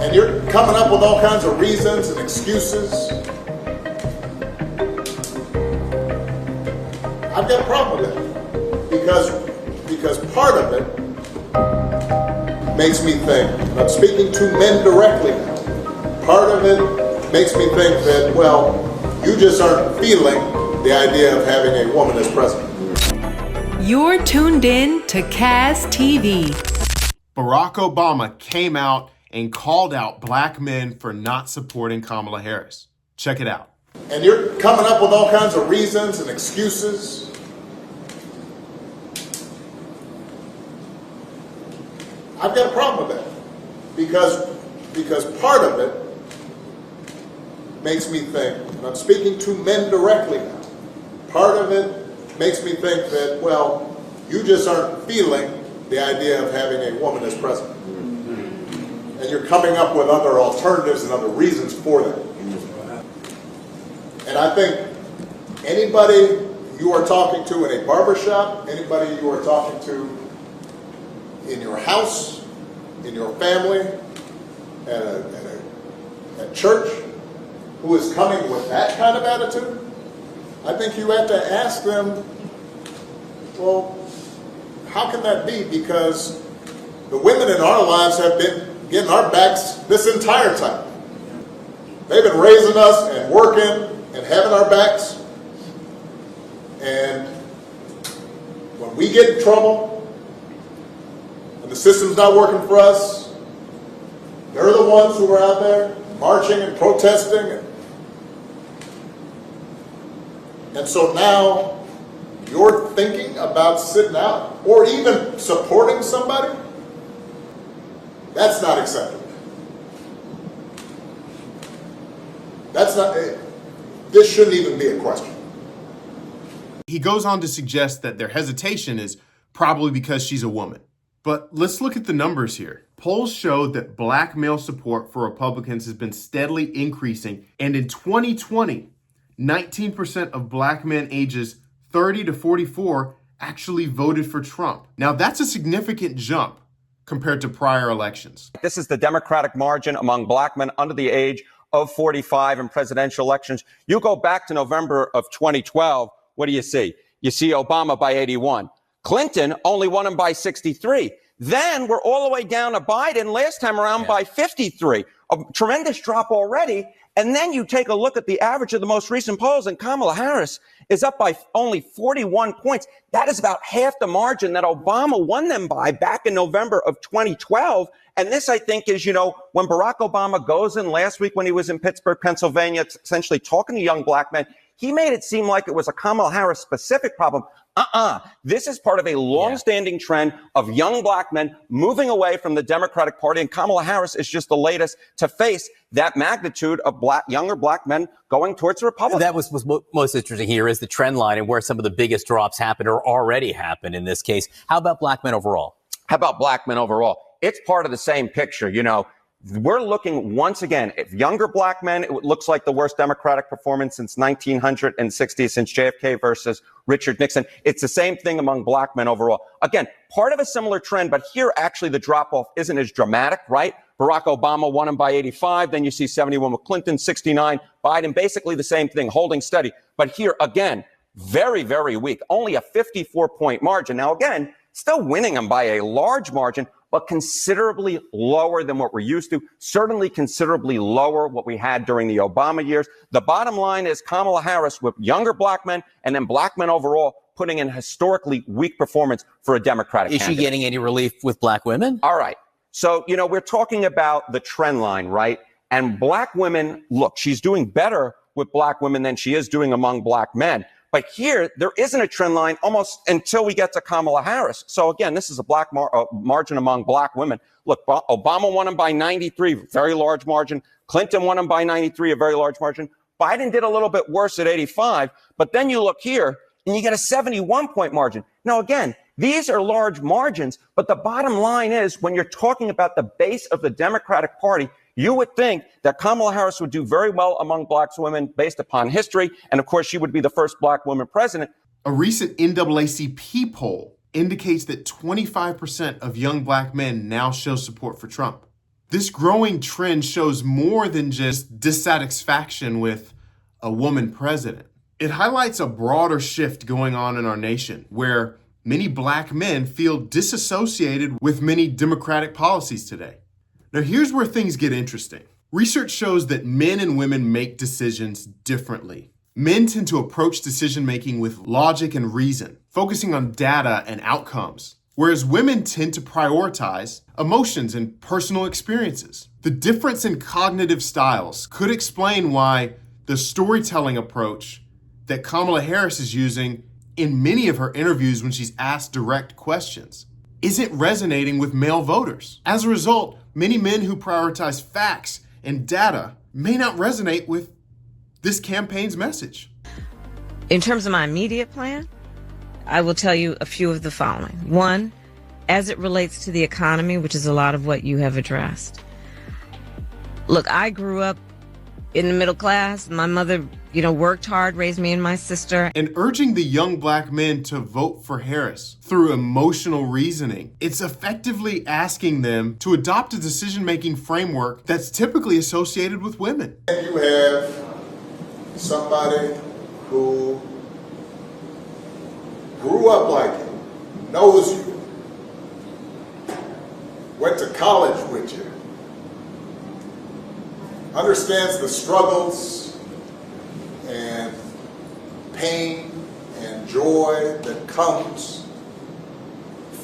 And you're coming up with all kinds of reasons and excuses. I've got a problem with that because part of it makes me think, and I'm speaking to men directly now, part of it makes me think that, well, you just aren't feeling the idea of having a woman as president. You're tuned in to Kaz TV. Barack Obama came out and called out black men for not supporting Kamala Harris. Check it out. And you're coming up with all kinds of reasons and excuses. I've got a problem with that because part of it makes me think, and I'm speaking to men directly now, part of it makes me think that, well, you just aren't feeling the idea of having a woman as president. And you're coming up with other alternatives and other reasons for that. And I think anybody you are talking to in a barbershop, anybody you are talking to in your house, in your family, at church, who is coming with that kind of attitude, I think you have to ask them, well, how can that be? Because the women in our lives have been getting our backs this entire time. They've been raising us and working and having our backs. And when we get in trouble and the system's not working for us, they're the ones who are out there marching and protesting. And so now you're thinking about sitting out or even supporting somebody? That's not acceptable. This shouldn't even be a question. He goes on to suggest that their hesitation is probably because she's a woman. But let's look at the numbers here. Polls show that black male support for Republicans has been steadily increasing. And in 2020, 19% of black men ages 30 to 44 actually voted for Trump. Now, that's a significant jump compared to prior elections. This is the Democratic margin among black men under the age of 45 in presidential elections. You go back to November of 2012, what do you see? You see Obama by 81. Clinton only won him by 63. Then we're all the way down to Biden last time around by 53. A tremendous drop already. And then you take a look at the average of the most recent polls, and Kamala Harris is up by only 41 points. That is about half the margin that Obama won them by back in November of 2012. And this, I think, is, when Barack Obama goes in last week when he was in Pittsburgh, Pennsylvania, essentially talking to young black men, he made it seem like it was a Kamala Harris specific problem. This is part of a long-standing trend of young black men moving away from the Democratic Party, and Kamala Harris is just the latest to face that magnitude of younger black men going towards the Republicans. That was most interesting here is the trend line and where some of the biggest drops happened or already happened in this case. How about black men overall? It's part of the same picture. We're looking once again at younger black men. It looks like the worst Democratic performance since 1960, since JFK versus Richard Nixon. It's the same thing among black men overall. Again, part of a similar trend, but here actually the drop-off isn't as dramatic, right? Barack Obama won him by 85. Then you see 71 with Clinton, 69. Biden, basically the same thing, holding steady. But here, again, very, very weak. Only a 54-point margin. Now, again, still winning them by a large margin, but considerably lower than what we're used to, certainly considerably lower what we had during the Obama years. The bottom line is Kamala Harris with younger black men and then black men overall putting in historically weak performance for a Democratic candidate. Is she getting any relief with black women? All right. So, we're talking about the trend line, right? And black women, look, she's doing better with black women than she is doing among black men. But here, there isn't a trend line almost until we get to Kamala Harris. So again, this is a black margin among black women. Look, Obama won him by 93, very large margin. Clinton won him by 93, a very large margin. Biden did a little bit worse at 85. But then you look here and you get a 71-point margin. Now, again, these are large margins. But the bottom line is when you're talking about the base of the Democratic Party, you would think that Kamala Harris would do very well among black women based upon history. And of course, she would be the first black woman president. A recent NAACP poll indicates that 25% of young black men now show support for Trump. This growing trend shows more than just dissatisfaction with a woman president. It highlights a broader shift going on in our nation where many black men feel disassociated with many Democratic policies today. Now, here's where things get interesting. Research shows that men and women make decisions differently. Men tend to approach decision-making with logic and reason, focusing on data and outcomes, whereas women tend to prioritize emotions and personal experiences. The difference in cognitive styles could explain why the storytelling approach that Kamala Harris is using in many of her interviews when she's asked direct questions isn't resonating with male voters. As a result, many men who prioritize facts and data may not resonate with this campaign's message. In terms of my immediate plan, I will tell you a few of the following. One, as it relates to the economy, which is a lot of what you have addressed. Look, I grew up in the middle class. My mother, worked hard, raised me and my sister. And urging the young black men to vote for Harris through emotional reasoning, it's effectively asking them to adopt a decision-making framework that's typically associated with women. And you have somebody who grew up like you, knows you, went to college with you, understands the struggles and pain and joy that comes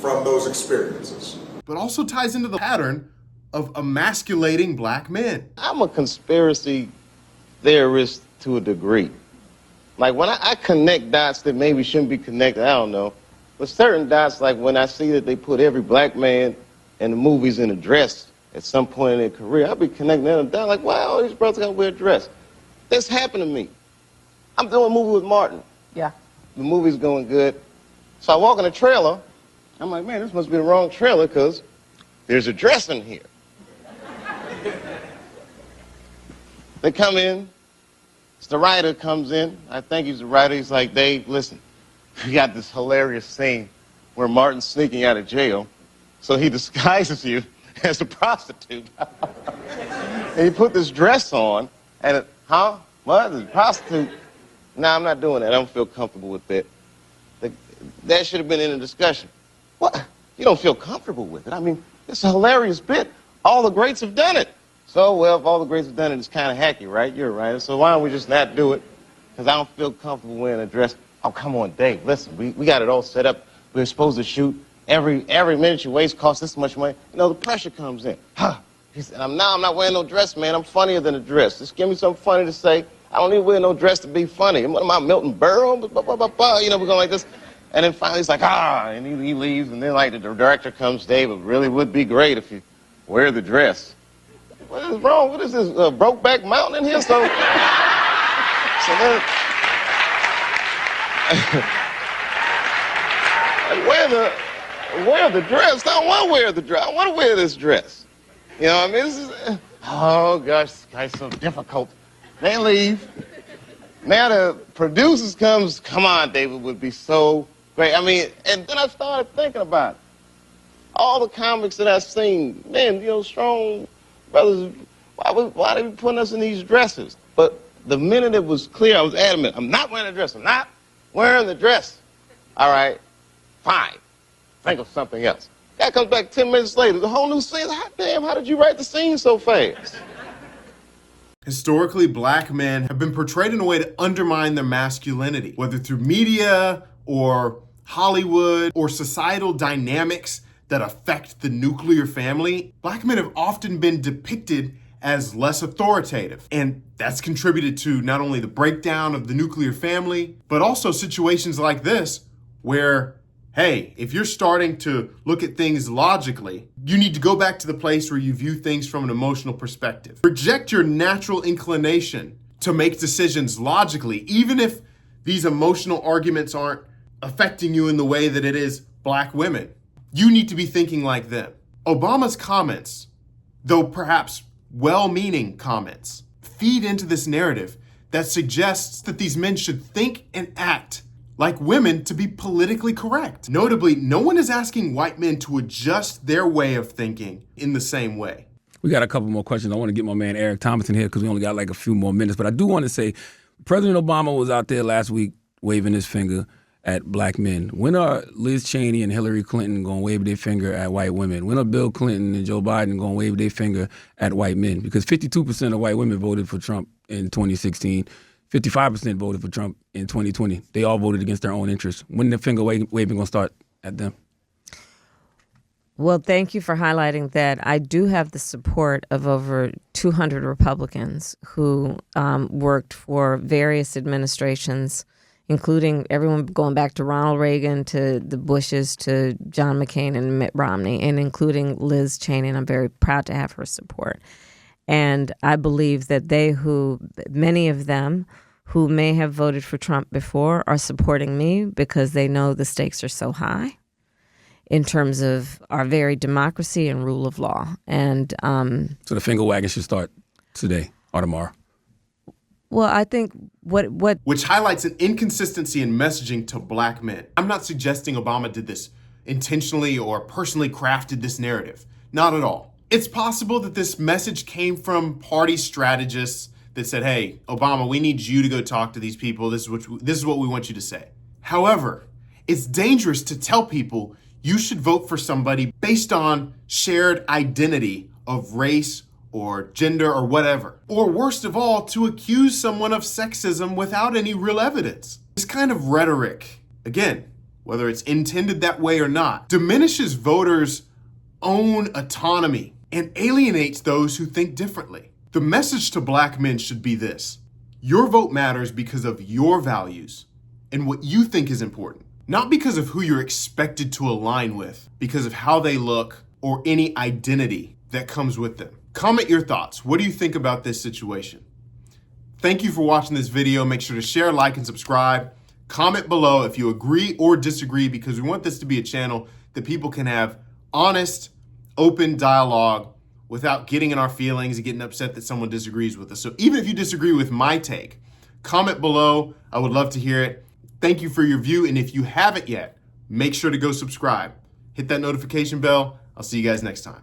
from those experiences. But also ties into the pattern of emasculating black men. I'm a conspiracy theorist to a degree. Like when I connect dots that maybe shouldn't be connected, I don't know. But certain dots, like when I see that they put every black man in the movies in a dress at some point in their career, I'll be connecting them down like, wow, all these brothers gotta wear a dress. This happened to me. I'm doing a movie with Martin. Yeah. The movie's going good. So I walk in the trailer. I'm like, man, this must be the wrong trailer because there's a dress in here. They come in. The writer comes in. I think he's the writer. He's like, Dave, listen, we got this hilarious scene where Martin's sneaking out of jail. So he disguises you as a prostitute. And he put this dress on. And what? A prostitute? No, I'm not doing that. I don't feel comfortable with that. That should have been in the discussion. What? You don't feel comfortable with it? I mean, it's a hilarious bit. All the greats have done it. So, well, if all the greats have done it, it's kind of hacky, right? You're right. So why don't we just not do it? Because I don't feel comfortable wearing a dress. Oh, come on, Dave. Listen, we got it all set up. We're supposed to shoot. Every minute you waste costs this much money. The pressure comes in. He said, I'm not wearing no dress, man. I'm funnier than a dress. Just give me something funny to say. I don't need to wear no dress to be funny. What am I, Milton Berle? We're going like this. And then finally he's like, and he leaves. And then, like, the director comes, Dave, it really would be great if you wear the dress. What is wrong? What is this, Brokeback Mountain in here? So then, wear the dress. I don't want to wear the dress. I want to wear this dress. You know what I mean? This is, oh, gosh, this guy's so difficult. They leave. Now the producers comes, come on, David, would be so great. I mean, and then I started thinking about it. All the comics that I've seen, man, strong brothers, why they be putting us in these dresses? But the minute it was clear, I was adamant, I'm not wearing a dress. I'm not wearing the dress. All right, fine. Think of something else. That comes back 10 minutes later. The whole new scene. Hot damn, how did you write the scene so fast? Historically, black men have been portrayed in a way to undermine their masculinity, whether through media or Hollywood or societal dynamics that affect the nuclear family. Black men have often been depicted as less authoritative, and that's contributed to not only the breakdown of the nuclear family, but also situations like this where, hey, if you're starting to look at things logically, you need to go back to the place where you view things from an emotional perspective. Reject your natural inclination to make decisions logically, even if these emotional arguments aren't affecting you in the way that it is black women. You need to be thinking like them. Obama's comments, though perhaps well-meaning comments, feed into this narrative that suggests that these men should think and act like women to be politically correct. Notably, no one is asking white men to adjust their way of thinking in the same way. We got a couple more questions. I want to get my man Eric Thompson here because we only got like a few more minutes. But I do want to say President Obama was out there last week waving his finger at black men. When are Liz Cheney and Hillary Clinton going to wave their finger at white women? When are Bill Clinton and Joe Biden going to wave their finger at white men? Because 52% of white women voted for Trump in 2016. 55% voted for Trump in 2020. They all voted against their own interests. When the finger waving going to start at them? Well, thank you for highlighting that. I do have the support of over 200 Republicans who worked for various administrations, including everyone going back to Ronald Reagan, to the Bushes, to John McCain and Mitt Romney, and including Liz Cheney. And I'm very proud to have her support. And I believe that many of them who may have voted for Trump before are supporting me because they know the stakes are so high in terms of our very democracy and rule of law. And so the finger wagging should start today or tomorrow. Well, I think which highlights an inconsistency in messaging to black men. I'm not suggesting Obama did this intentionally or personally crafted this narrative. Not at all. It's possible that this message came from party strategists that said, hey, Obama, we need you to go talk to these people. This is what we want you to say. However, it's dangerous to tell people you should vote for somebody based on shared identity of race or gender or whatever. Or worst of all, to accuse someone of sexism without any real evidence. This kind of rhetoric, again, whether it's intended that way or not, diminishes voters' own autonomy and alienates those who think differently. The message to black men should be this: your vote matters because of your values and what you think is important. Not because of who you're expected to align with, because of how they look or any identity that comes with them. Comment your thoughts. What do you think about this situation? Thank you for watching this video. Make sure to share, like, and subscribe. Comment below if you agree or disagree, because we want this to be a channel that people can have honest, open dialogue without getting in our feelings and getting upset that someone disagrees with us. So even if you disagree with my take, comment below. I would love to hear it. Thank you for your view, and if you haven't yet, make sure to go subscribe. Hit that notification bell. I'll see you guys next time.